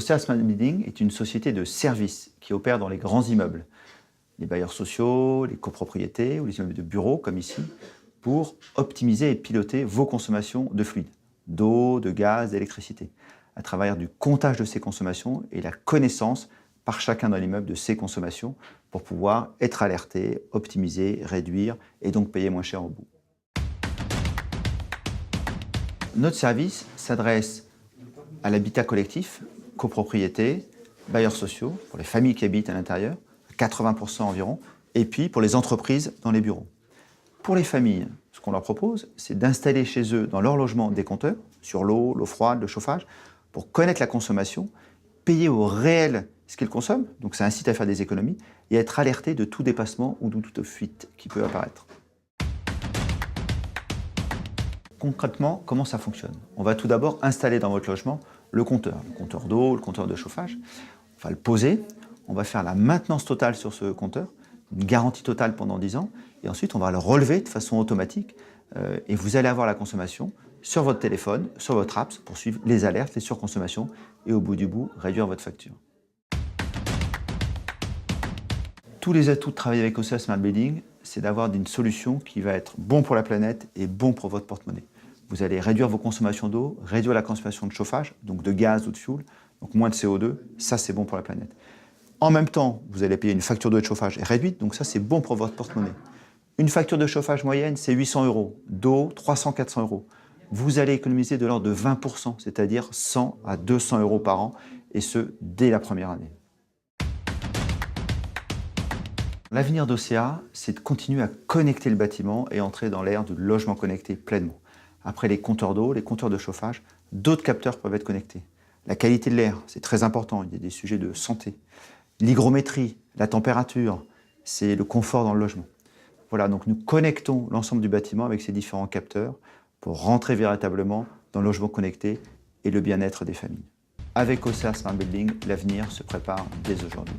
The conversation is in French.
OCA Smart Building est une société de services qui opère dans les grands immeubles, les bailleurs sociaux, les copropriétés ou les immeubles de bureaux comme ici, pour optimiser et piloter vos consommations de fluides, d'eau, de gaz, d'électricité, à travers du comptage de ces consommations et la connaissance par chacun dans l'immeuble de ces consommations pour pouvoir être alerté, optimiser, réduire et donc payer moins cher au bout. Notre service s'adresse à l'habitat collectif, copropriété, bailleurs sociaux, pour les familles qui habitent à l'intérieur, 80% environ, et puis pour les entreprises dans les bureaux. Pour les familles, ce qu'on leur propose, c'est d'installer chez eux, dans leur logement, des compteurs sur l'eau, l'eau froide, le chauffage, pour connaître la consommation, payer au réel ce qu'ils consomment, donc ça incite à faire des économies, et être alerté de tout dépassement ou de toute fuite qui peut apparaître. Concrètement, comment ça fonctionne? On va tout d'abord installer dans votre logement le compteur d'eau, le compteur de chauffage. On va le poser, on va faire la maintenance totale sur ce compteur, une garantie totale pendant 10 ans, et ensuite on va le relever de façon automatique, et vous allez avoir la consommation sur votre téléphone, sur votre app, pour suivre les alertes, les surconsommations, et au bout du bout, réduire votre facture. Tous les atouts de travailler avec OCA Smart Building, c'est d'avoir une solution qui va être bon pour la planète et bon pour votre porte-monnaie. Vous allez réduire vos consommations d'eau, réduire la consommation de chauffage, donc de gaz ou de fioul, donc moins de CO2, ça c'est bon pour la planète. En même temps, vous allez payer une facture d'eau et de chauffage réduite, donc ça c'est bon pour votre porte-monnaie. Une facture de chauffage moyenne, c'est 800 €, d'eau, 300-400 €. Vous allez économiser de l'ordre de 20%, c'est-à-dire 100 à 200 € par an, et ce, dès la première année. L'avenir d'OCA, c'est de continuer à connecter le bâtiment et entrer dans l'ère du logement connecté pleinement. Après les compteurs d'eau, les compteurs de chauffage, d'autres capteurs peuvent être connectés. La qualité de l'air, c'est très important, il y a des sujets de santé. L'hygrométrie, la température, c'est le confort dans le logement. Voilà, donc nous connectons l'ensemble du bâtiment avec ces différents capteurs pour rentrer véritablement dans le logement connecté et le bien-être des familles. Avec OCA Smart Building, l'avenir se prépare dès aujourd'hui.